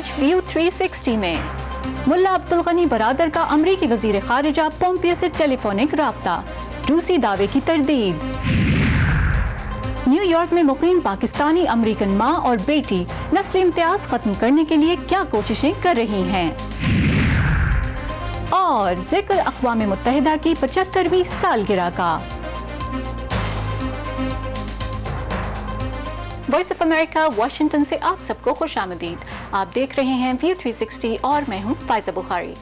آج ویو 360 میں ملا عبدالغنی برادر کا امریکی وزیر خارجہ پومپیو سے ٹیلی فونک رابطہ، روسی دعوے کی تردید۔ نیو یارک میں مقیم پاکستانی امریکن ماں اور بیٹی نسلی امتیاز ختم کرنے کے لیے کیا کوششیں کر رہی ہیں، اور ذکر اقوام متحدہ کی 75ویں سالگرہ کا۔ وائس آف امریکہ واشنگٹن سے آپ سب کو خوش آمدید۔ آپ دیکھ رہے ہیں ویو 360 اور میں ہوں فائزہ بخاری۔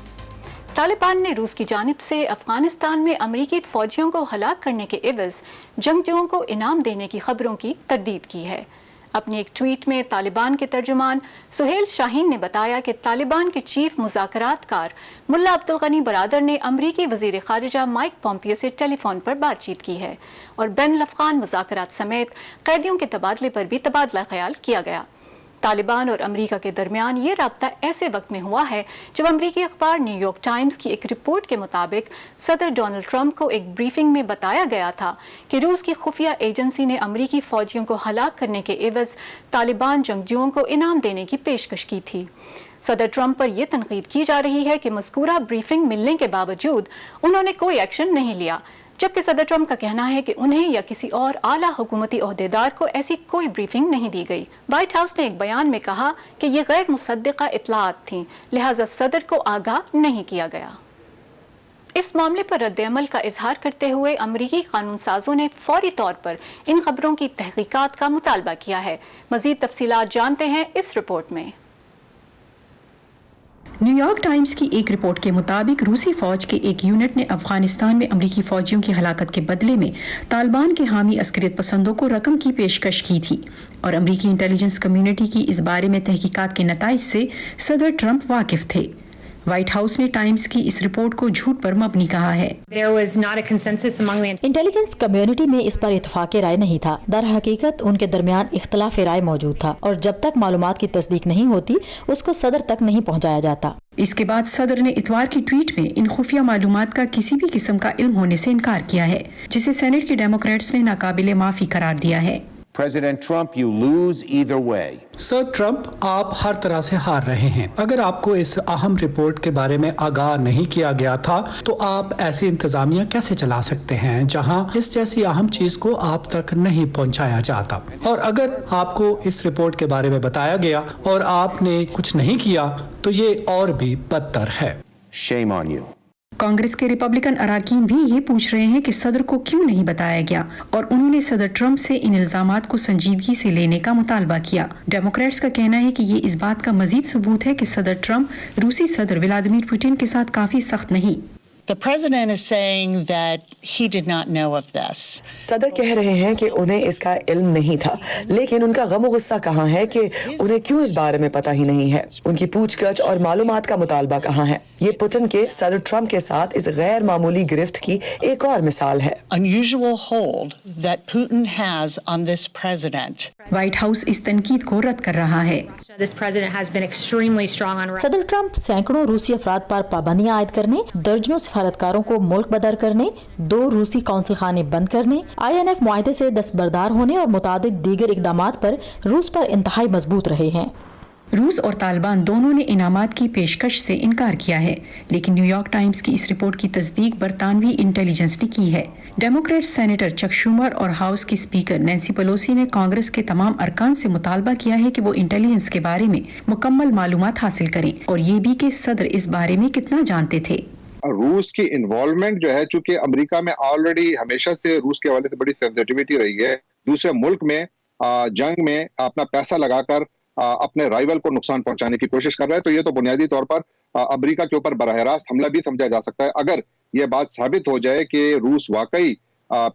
طالبان نے روس کی جانب سے افغانستان میں امریکی فوجیوں کو ہلاک کرنے کے عوض جنگجوؤں کو انعام دینے کی خبروں کی تردید کی ہے۔ اپنی ایک ٹویٹ میں طالبان کے ترجمان سہیل شاہین نے بتایا کہ طالبان کے چیف مذاکرات کار ملا عبدالغنی برادر نے امریکی وزیر خارجہ مائک پومپیو سے ٹیلی فون پر بات چیت کی ہے اور بین الاقوامی مذاکرات سمیت قیدیوں کے تبادلے پر بھی تبادلہ خیال کیا گیا۔ طالبان اور امریکہ کے درمیان یہ رابطہ ایسے وقت میں ہوا ہے جب امریکی اخبار نیو یارک ٹائمز کی ایک رپورٹ کے مطابق صدر ڈونلڈ ٹرمپ کو ایک بریفنگ میں بتایا گیا تھا کہ روس کی خفیہ ایجنسی نے امریکی فوجیوں کو ہلاک کرنے کے عوض طالبان جنگجوؤں کو انعام دینے کی پیشکش کی تھی۔ صدر ٹرمپ پر یہ تنقید کی جا رہی ہے کہ مذکورہ بریفنگ ملنے کے باوجود انہوں نے کوئی ایکشن نہیں لیا، جبکہ صدر ٹرمپ کا کہنا ہے کہ انہیں یا کسی اور اعلیٰ حکومتی عہدیدار کو ایسی کوئی بریفنگ نہیں دی گئی۔ وائٹ ہاؤس نے ایک بیان میں کہا کہ یہ غیر مصدقہ اطلاعات تھیں، لہٰذا صدر کو آگاہ نہیں کیا گیا۔ اس معاملے پر رد عمل کا اظہار کرتے ہوئے امریکی قانون سازوں نے فوری طور پر ان خبروں کی تحقیقات کا مطالبہ کیا ہے۔ مزید تفصیلات جانتے ہیں اس رپورٹ میں۔ نیو یارک ٹائمز کی ایک رپورٹ کے مطابق روسی فوج کے ایک یونٹ نے افغانستان میں امریکی فوجیوں کی ہلاکت کے بدلے میں طالبان کے حامی عسکریت پسندوں کو رقم کی پیشکش کی تھی، اور امریکی انٹیلیجنس کمیونٹی کی اس بارے میں تحقیقات کے نتائج سے صدر ٹرمپ واقف تھے۔ وائٹ ہاؤس نے ٹائمز کی اس رپورٹ کو جھوٹ پر مبنی کہا ہے۔ انٹیلیجنس کمیونٹی میں اس پر اتفاق رائے نہیں تھا، در حقیقت ان کے درمیان اختلاف رائے موجود تھا، اور جب تک معلومات کی تصدیق نہیں ہوتی اس کو صدر تک نہیں پہنچایا جاتا۔ اس کے بعد صدر نے اتوار کی ٹویٹ میں ان خفیہ معلومات کا کسی بھی قسم کا علم ہونے سے انکار کیا ہے، جسے سینٹ کے ڈیموکریٹس نے ناقابل معافی قرار دیا ہے۔ President Trump, you lose either way. Sir Trump, آپ ہر طرح سے ہار رہے ہیں۔ اگر آپ کو اس اہم رپورٹ کے بارے میں آگاہ نہیں کیا گیا تھا تو آپ ایسی انتظامیہ کیسے چلا سکتے ہیں جہاں اس جیسی اہم چیز کو آپ تک نہیں پہنچایا جاتا؟ اور اگر آپ کو اس رپورٹ کے بارے میں بتایا گیا اور آپ نے کچھ نہیں کیا تو یہ اور بھی بدتر ہے۔ Shame on you. کانگریس کے ریپبلکن اراکین بھی یہ پوچھ رہے ہیں کہ صدر کو کیوں نہیں بتایا گیا، اور انہوں نے صدر ٹرمپ سے ان الزامات کو سنجیدگی سے لینے کا مطالبہ کیا۔ ڈیموکریٹس کا کہنا ہے کہ یہ اس بات کا مزید ثبوت ہے کہ صدر ٹرمپ روسی صدر ولادیمیر پوٹن کے ساتھ کافی سخت نہیں۔ The president is saying that he did not know of this. صدر کہہ رہے ہیں کہ انہیں اس کا علم نہیں تھا، لیکن ان کا غم و غصہ کہاں ہے کہ انہیں کیوں اس بارے میں پتہ ہی نہیں ہے؟ ان کی پوچھ گچھ اور معلومات کا مطالبہ کہاں ہے؟ یہ پوٹن کے صدر ٹرمپ کے ساتھ اس غیر معمولی گرفت کی ایک اور مثال ہے۔ Unusual hold that Putin has on this president. White House اس تنقید کو رد کر رہا ہے۔ صدر ٹرمپ سینکڑوں روسی افراد پر پابندیاں عائد کرنے، درجنوں سفارتکاروں کو ملک بدر کرنے، 2 روسی قونصل خانے بند کرنے، INF معاہدے سے دستبردار ہونے اور متعدد دیگر اقدامات پر روس پر انتہائی مضبوط رہے ہیں۔ روس اور طالبان دونوں نے انعامات کی پیشکش سے انکار کیا ہے، لیکن نیو یارک ٹائمز کی اس رپورٹ کی تصدیق برطانوی انٹیلیجنس نے کی ہے۔ ڈیموکریٹ سینیٹر چک شومر اور ہاؤس کی اسپیکر نینسی پیلوسی نے کانگریس کے تمام ارکان سے مطالبہ کیا ہے کہ وہ انٹیلیجنس کے بارے میں مکمل معلومات حاصل کریں، اور یہ بھی کہ صدر اس بارے میں کتنا جانتے تھے۔ روس کی انوالومنٹ جو ہے، چونکہ امریکہ میں آلریڈی ہمیشہ سے روس کے حوالے سے بڑی سینسٹیوٹی رہی ہے، دوسرے ملک میں جنگ میں اپنا پیسہ لگا کر اپنے رائیول کو نقصان پہنچانے کی کوشش کر رہا ہے، تو یہ تو بنیادی طور پر امریکہ کے اوپر براہ راست حملہ بھی سمجھا جا سکتا ہے اگر یہ بات ثابت ہو جائے کہ روس واقعی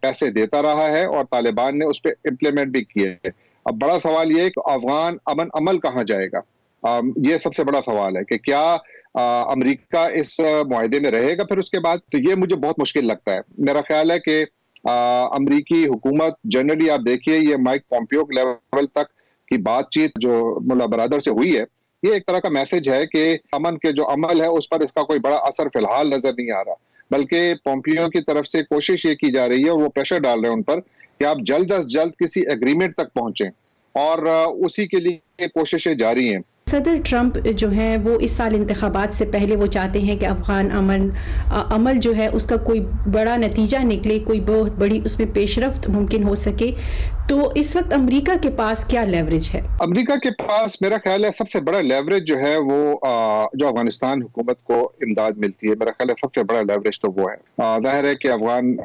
پیسے دیتا رہا ہے اور طالبان نے اس پہ امپلیمنٹ بھی کیے ہے۔ اب بڑا سوال یہ ہے کہ افغان امن عمل کہاں جائے گا؟ یہ سب سے بڑا سوال ہے کہ کیا امریکہ اس معاہدے میں رہے گا پھر اس کے بعد؟ تو یہ مجھے بہت مشکل لگتا ہے۔ میرا خیال ہے کہ امریکی حکومت جنرلی آپ دیکھیے یہ مائک پومپیو لیول تک کی بات چیت جو ملا برادر سے ہوئی ہے، یہ ایک طرح کا میسج ہے کہ امن کے جو عمل ہے اس پر اس کا کوئی بڑا اثر فی الحال نظر نہیں آ رہا، بلکہ پومپیو کی طرف سے کوشش یہ کی جا رہی ہے اور وہ پریشر ڈال رہے ہیں ان پر کہ آپ جلد از جلد کسی ایگریمنٹ تک پہنچیں، اور اسی کے لیے کوششیں جاری ہیں۔ صدر ٹرمپ جو ہے وہ اس سال انتخابات سے پہلے وہ چاہتے ہیں کہ افغان عمل جو ہے اس کا کوئی بڑا نتیجہ نکلے، کوئی بہت بڑی اس میں پیش رفت ممکن ہو سکے. تو اس وقت امریکہ کے پاس کیا لیوریج ہے؟ امریکہ کے پاس میرا خیال ہے سب سے بڑا لیوریج جو ہے وہ جو افغانستان حکومت کو امداد ملتی ہے، میرا خیال ہے سب سے بڑا لیوریج تو وہ ہے. ظاہر ہے کہ افغان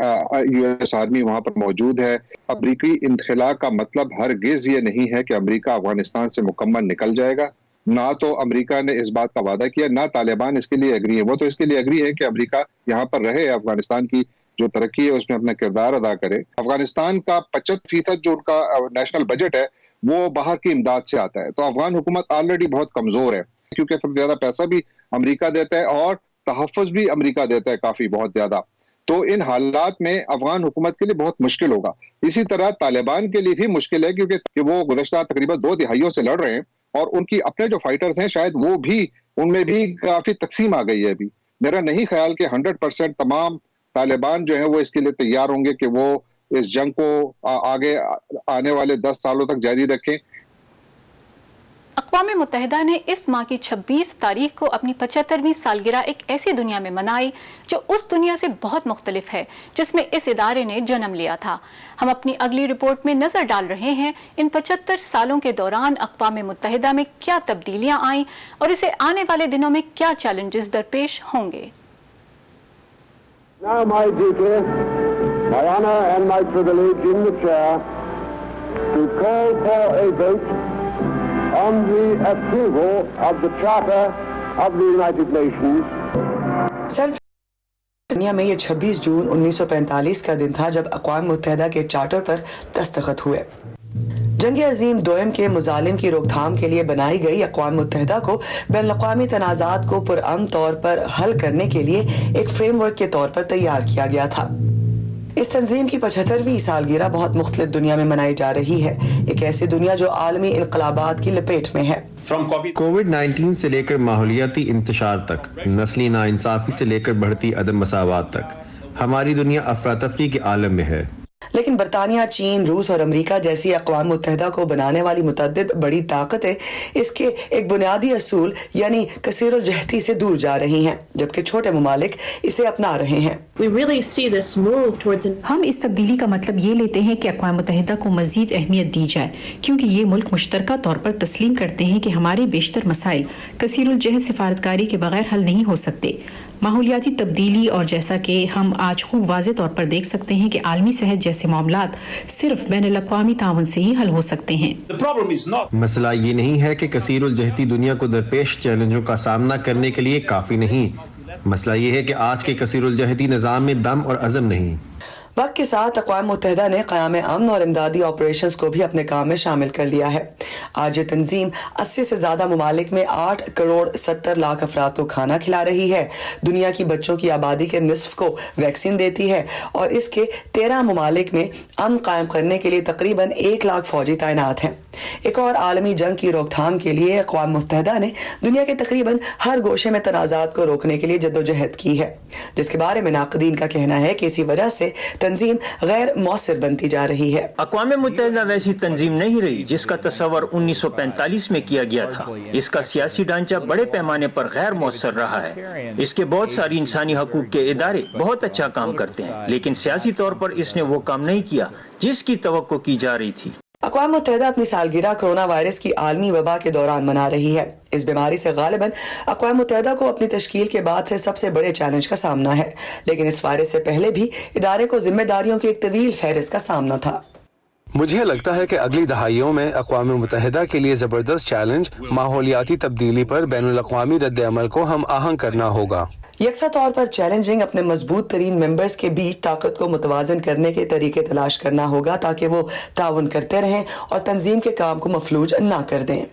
یو ایس آرمی وہاں پر موجود ہے. امریکی انخلا کا مطلب ہرگز یہ نہیں ہے کہ امریکہ افغانستان سے مکمل نکل جائے گا. نہ تو امریکہ نے اس بات کا وعدہ کیا، نہ طالبان اس کے لیے ایگری ہے. وہ تو اس کے لیے ایگری ہے کہ امریکہ یہاں پر رہے، افغانستان کی جو ترقی ہے اس میں اپنا کردار ادا کرے. افغانستان کا 75% جو ان کا نیشنل بجٹ ہے وہ باہر کی امداد سے آتا ہے. تو افغان حکومت آلریڈی بہت کمزور ہے، کیونکہ سب سے زیادہ پیسہ بھی امریکہ دیتا ہے اور تحفظ بھی امریکہ دیتا ہے کافی بہت زیادہ. تو ان حالات میں افغان حکومت کے لیے بہت مشکل ہوگا. اسی طرح طالبان کے لیے بھی مشکل ہے، کیونکہ وہ گزشتہ تقریباً 2 دہائیوں سے لڑ رہے ہیں اور ان کی اپنے جو فائٹرز ہیں شاید وہ بھی ان میں بھی کافی تقسیم آ گئی ہے. ابھی میرا نہیں خیال کہ 100% تمام طالبان جو ہیں وہ اس کے لیے تیار ہوں گے کہ وہ اس جنگ کو آگے آنے والے 10 سالوں تک جاری رکھیں. اقوام متحدہ نے اس ماہ کی 26 تاریخ کو اپنی 75ویں سالگرہ ایک ایسی دنیا میں منائی جو اس دنیا سے بہت مختلف ہے جس میں اس ادارے نے جنم لیا تھا. ہم اپنی اگلی رپورٹ میں نظر ڈال رہے ہیں ان 75 سالوں کے دوران اقوام متحدہ میں کیا تبدیلیاں آئیں اور اسے آنے والے دنوں میں کیا چیلنجز درپیش ہوں گے. Now my duty, my honor and my privilege in the chair to call for a vote on the approval of the Charter of the United Nations. دنیا میں یہ 26 جون 1945 کا دن تھا جب اقوام متحدہ کے چارٹر پر دستخط ہوئے. جنگ عظیم دوئم کے مظالم کی روک تھام کے لیے بنائی گئی اقوام متحدہ کو بین الاقوامی تنازعات کو پرامن طور پر حل کرنے کے لیے ایک فریم ورک کے طور پر تیار کیا گیا تھا. اس تنظیم کی 75ویں سالگرہ بہت مختلف دنیا میں منائی جا رہی ہے، ایک ایسی دنیا جو عالمی انقلابات کی لپیٹ میں ہے. کووڈ-19 سے لے کر ماحولیاتی انتشار تک، نسلی ناانصافی سے لے کر بڑھتی عدم مساوات تک، ہماری دنیا افراتفری کے عالم میں ہے. لیکن برطانیہ، چین، روس اور امریکہ جیسی اقوام متحدہ کو بنانے والی متعدد بڑی طاقتیں اس کے ایک بنیادی اصول یعنی کثیر الجہتی سے دور جا رہی ہیں، جبکہ چھوٹے ممالک اسے اپنا رہے ہیں. ہم اس تبدیلی کا مطلب یہ لیتے ہیں کہ اقوام متحدہ کو مزید اہمیت دی جائے، کیونکہ یہ ملک مشترکہ طور پر تسلیم کرتے ہیں کہ ہمارے بیشتر مسائل کثیر الجہت سفارتکاری کے بغیر حل نہیں ہو سکتے. ماحولیاتی تبدیلی اور جیسا کہ ہم آج خوب واضح طور پر دیکھ سکتے ہیں کہ عالمی صحت جیسے معاملات صرف بین الاقوامی تعاون سے ہی حل ہو سکتے ہیں. مسئلہ یہ نہیں ہے کہ کثیر الجہتی دنیا کو درپیش چیلنجوں کا سامنا کرنے کے لیے کافی نہیں. مسئلہ یہ ہے کہ آج کے کثیر الجہتی نظام میں دم اور عزم نہیں. وقت کے ساتھ اقوام متحدہ نے قیام امن اور امدادی آپریشنز کو بھی اپنے کام میں شامل کر لیا ہے. آج یہ تنظیم 80 سے زیادہ ممالک میں 8 کروڑ 70 لاکھ افراد کو کھانا کھلا رہی ہے، دنیا کی بچوں کی آبادی کے نصف کو ویکسین دیتی ہے اور اس کے 13 ممالک میں امن قائم کرنے کے لیے تقریباً 1 لاکھ فوجی تعینات ہیں. ایک اور عالمی جنگ کی روک تھام کے لیے اقوام متحدہ نے دنیا کے تقریباً ہر گوشے میں تنازعات کو روکنے کے لیے جدوجہد کی ہے، جس کے بارے میں ناقدین کا کہنا ہے کہ اسی وجہ سے تنظیم غیر مؤثر بنتی جا رہی ہے. اقوام متحدہ ویسی تنظیم نہیں رہی جس کا تصور 1945 میں کیا گیا تھا. اس کا سیاسی ڈھانچہ بڑے پیمانے پر غیر مؤثر رہا ہے. اس کے بہت ساری انسانی حقوق کے ادارے بہت اچھا کام کرتے ہیں، لیکن سیاسی طور پر اس نے وہ کام نہیں کیا جس کی توقع کی جا رہی تھی. اقوام متحدہ اپنی سالگرہ کرونا وائرس کی عالمی وبا کے دوران منا رہی ہے. اس بیماری سے غالباً اقوام متحدہ کو اپنی تشکیل کے بعد سے سب سے بڑے چیلنج کا سامنا ہے، لیکن اس وائرس سے پہلے بھی ادارے کو ذمہ داریوں کی ایک طویل فہرست کا سامنا تھا. مجھے لگتا ہے کہ اگلی دہائیوں میں اقوام متحدہ کے لیے زبردست چیلنج ماحولیاتی تبدیلی پر بین الاقوامی رد عمل کو ہم آہنگ کرنا ہوگا. یکساں طور پر چیلنجنگ اپنے مضبوط ترین ممبرز کے بیچ طاقت کو متوازن کرنے کے طریقے تلاش کرنا ہوگا تاکہ وہ تعاون کرتے رہیں اور تنظیم کے کام کو مفلوج نہ کر دیں.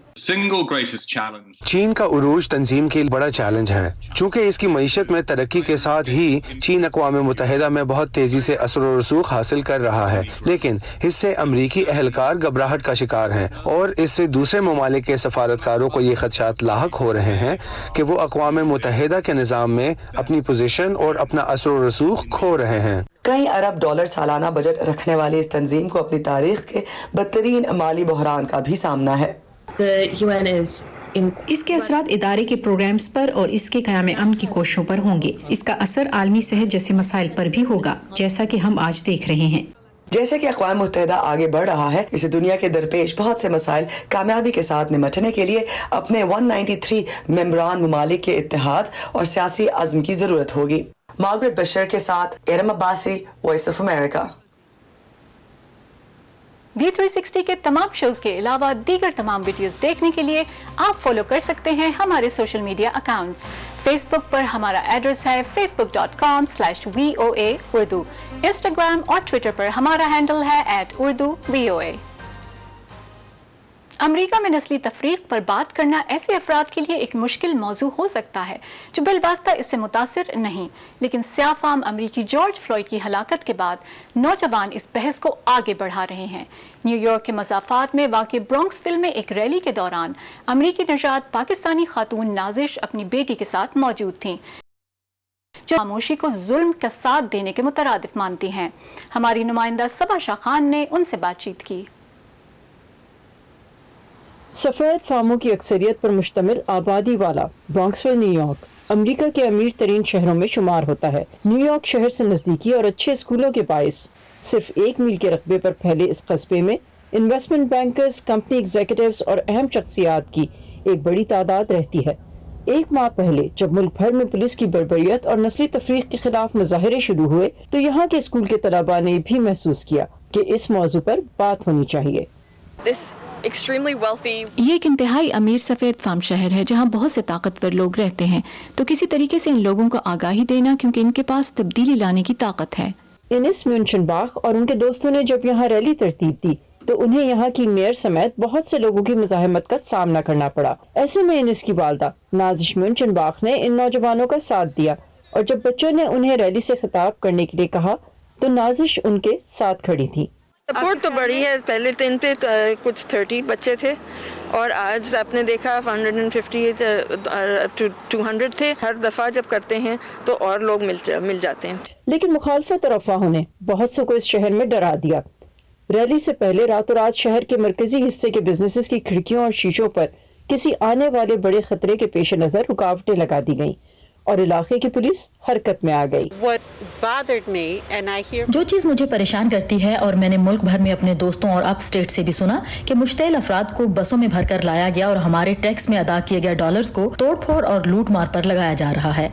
چین کا عروج تنظیم کے لیے بڑا چیلنج ہے، چونکہ اس کی معیشت میں ترقی کے ساتھ ہی چین اقوام متحدہ میں بہت تیزی سے اثر و رسوخ حاصل کر رہا ہے، لیکن اس سے امریکی اہلکار گھبراہٹ کا شکار ہیں اور اس سے دوسرے ممالک کے سفارتکاروں کو یہ خدشات لاحق ہو رہے ہیں کہ وہ اقوام متحدہ کے نظام میں اپنی پوزیشن اور اپنا اثر و رسوخ کھو رہے ہیں. کئی ارب ڈالر سالانہ بجٹ رکھنے والی اس تنظیم کو اپنی تاریخ کے بدترین مالی بحران کا بھی سامنا ہے. اس کے اثرات ادارے کے پروگرامز پر اور اس کے قیام امن کی کوششوں پر ہوں گے. اس کا اثر عالمی صحت جیسے مسائل پر بھی ہوگا، جیسا کہ ہم آج دیکھ رہے ہیں. جیسے کہ اقوام متحدہ آگے بڑھ رہا ہے، اسے دنیا کے درپیش بہت سے مسائل کامیابی کے ساتھ نمٹنے کے لیے اپنے 193 ممبران ممالک کے اتحاد اور سیاسی عزم کی ضرورت ہوگی. مارگریٹ بشر کے ساتھ Iram Abbasi, Voice of America. V360 کے تمام شوز کے علاوہ دیگر تمام ویڈیوز دیکھنے کے لیے آپ فالو کر سکتے ہیں ہمارے سوشل میڈیا اکاؤنٹس. فیس بک پر ہمارا ایڈریس ہے facebook.com/VOA Urdu. انسٹاگرام اور ٹویٹر پر ہمارا ہینڈل ہے @UrduVOA. امریکہ میں نسلی تفریق پر بات کرنا ایسے افراد کے لیے ایک مشکل موضوع ہو سکتا ہے جو بالواسطہ اس سے متاثر نہیں، لیکن سیاہ فام امریکی جارج فلوئڈ کی ہلاکت کے بعد نوجوان اس بحث کو آگے بڑھا رہے ہیں. نیو یارک کے مضافات میں واقع برونکسویل میں ایک ریلی کے دوران امریکی نژاد پاکستانی خاتون نازش اپنی بیٹی کے ساتھ موجود تھیں جو خاموشی کو ظلم کا ساتھ دینے کے مترادف مانتی ہیں. ہماری نمائندہ صبا شاہ خان نے ان سے بات چیت کی. سفید فاموں کی اکثریت پر مشتمل آبادی والا برونکسویل نیو یارک امریکہ کے امیر ترین شہروں میں شمار ہوتا ہے. نیو یارک شہر سے نزدیکی اور اچھے اسکولوں کے باعث صرف 1 میل کے رقبے پر پھیلے اس قصبے میں انویسٹمنٹ بینکرز، کمپنی ایگزیکٹوز اور اہم شخصیات کی ایک بڑی تعداد رہتی ہے. 1 ماہ پہلے جب ملک بھر میں پولیس کی بربریت اور نسلی تفریق کے خلاف مظاہرے شروع ہوئے تو یہاں کے اسکول کے طلباء نے بھی محسوس کیا کہ اس موضوع پر بات ہونی چاہیے. یہ ایک انتہائی امیر سفید فام شہر ہے جہاں بہت سے طاقتور لوگ رہتے ہیں، تو کسی طریقے سے ان لوگوں کو آگاہی دینا کیونکہ ان کے پاس تبدیلی لانے کی طاقت ہے. انس میونشنباخ اور ان کے دوستوں نے جب یہاں ریلی ترتیب دی تو انہیں یہاں کی میئر سمیت بہت سے لوگوں کی مزاحمت کا سامنا کرنا پڑا. ایسے میں انس کی والدہ نازش میونشنباخ نے ان نوجوانوں کا ساتھ دیا اور جب بچوں نے انہیں ریلی سے خطاب کرنے کے لیے کہا تو نازش ان کے ساتھ کھڑی تھی. سپورٹ تو بڑی ہے. پہلے دن پہ کچھ 30 بچے تھے اور آج آپ نے دیکھا 150 to 200 تھے. ہر دفعہ جب کرتے ہیں تو اور لوگ مل جاتے ہیں. لیکن مخالفت اور افواہوں نے بہت سے کو اس شہر میں ڈرا دیا. ریلی سے پہلے راتوں رات شہر کے مرکزی حصے کے بزنسز کی کھڑکیوں اور شیشوں پر کسی آنے والے بڑے خطرے کے پیش نظر رکاوٹیں لگا دی گئیں اور علاقے کی پولیس حرکت میں آ گئی. جو چیز مجھے پریشان کرتی ہے اور میں نے ملک بھر میں اپنے دوستوں اور اپ اسٹیٹ سے بھی سنا کہ مشتعل افراد کو بسوں میں بھر کر لایا گیا اور ہمارے ٹیکس میں ادا کیے گئے ڈالرز کو توڑ پھوڑ اور لوٹ مار پر لگایا جا رہا ہے.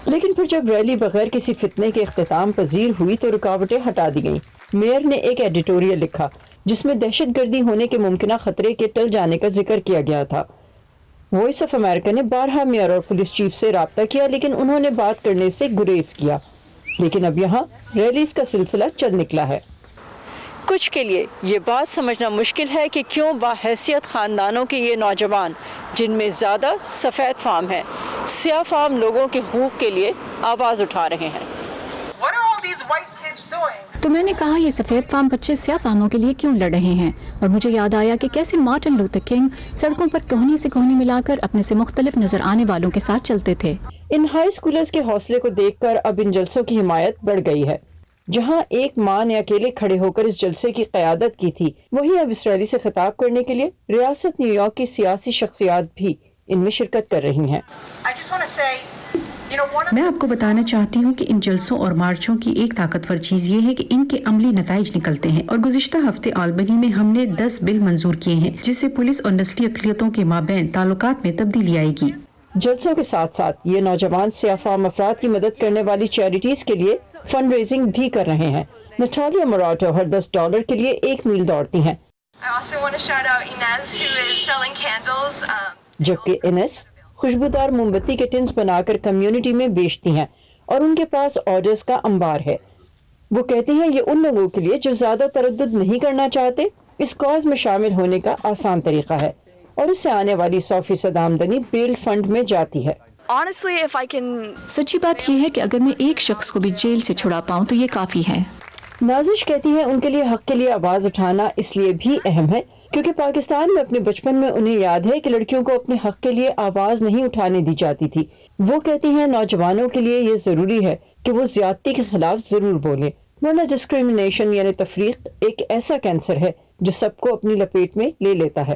لیکن پھر جب ریلی بغیر کسی فتنے کے اختتام پذیر ہوئی تو رکاوٹیں ہٹا دی گئیں. میئر نے ایک ایڈیٹوریل لکھا جس میں دہشت گردی ہونے کے ممکنہ خطرے کے ٹل جانے کا ذکر کیا گیا تھا. وائس آف امریکہ نے بارہا میئر اور پولیس چیف سے رابطہ کیا لیکن انہوں نے بات کرنے سے گریز کیا. لیکن اب یہاں ریلیز کا سلسلہ چل نکلا ہے. کچھ کے لیے یہ بات سمجھنا مشکل ہے کہ کیوں باحیثیت خاندانوں کے یہ نوجوان جن میں زیادہ سفید فام ہیں سیاہ فام لوگوں کے حقوق کے لیے آواز اٹھا رہے ہیں. تو میں نے کہا یہ سفید فام بچے سیاہ فاموں کے لیے کیوں لڑ رہے ہیں، اور مجھے یاد آیا کہ کیسے مارٹن لوتھر کنگ سڑکوں پر کوہنی سے کوہنی ملا کر اپنے سے مختلف نظر آنے والوں کے ساتھ چلتے تھے. ان ہائی اسکولرز کے حوصلے کو دیکھ کر اب ان جلسوں کی حمایت بڑھ گئی ہے. جہاں ایک ماں نے اکیلے کھڑے ہو کر اس جلسے کی قیادت کی تھی وہی اب اس ریلی سے خطاب کرنے کے لیے ریاست نیو یارک کی سیاسی شخصیات بھی ان میں شرکت کر رہی ہیں. میں آپ کو بتانا چاہتی ہوں کہ ان جلسوں اور مارچوں کی ایک طاقتور چیز یہ ہے کہ ان کے عملی نتائج نکلتے ہیں، اور گزشتہ ہفتے آلبنی میں ہم نے 10 بل منظور کیے ہیں جس سے پولیس اور نسلی اقلیتوں کے مابین تعلقات میں تبدیلی آئے گی. جلسوں کے ساتھ ساتھ یہ نوجوان سیاہ فام افراد کی مدد کرنے والی چیریٹیز کے لیے فنڈ ریزنگ بھی کر رہے ہیں. نٹالیا موراٹو ہر $10 کے لیے 1 میل دوڑتی ہیں، جبکہ انس خوشبودار موم بتی کے ٹنز بنا کر کمیونٹی میں بیچتی ہیں اور ان کے پاس آرڈرز کا انبار ہے. وہ کہتی ہیں یہ ان لوگوں کے لیے جو زیادہ تردد نہیں کرنا چاہتے اس کاز میں شامل ہونے کا آسان طریقہ ہے، اور اس سے آنے والی 100% آمدنی بیل فنڈ میں جاتی ہے. سچی بات یہ ہے کہ اگر میں ایک شخص کو بھی جیل سے چھڑا پاؤں تو یہ کافی ہے. نازش کہتی ہے ان کے لیے حق کے لیے آواز اٹھانا اس لیے بھی اہم ہے کیونکہ پاکستان میں اپنے بچپن میں انہیں یاد ہے کہ لڑکیوں کو اپنے حق کے لیے آواز نہیں اٹھانے دی جاتی تھی. وہ کہتی ہیں نوجوانوں کے لیے یہ ضروری ہے کہ وہ زیادتی کے خلاف ضرور بولیں، ورنہ ڈسکریمنیشن یعنی تفریق ایک ایسا کینسر ہے جو سب کو اپنی لپیٹ میں لے لیتا ہے.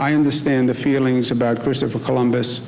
I understand the feelings about Christopher Columbus.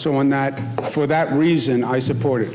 So for that reason, I support it.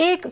1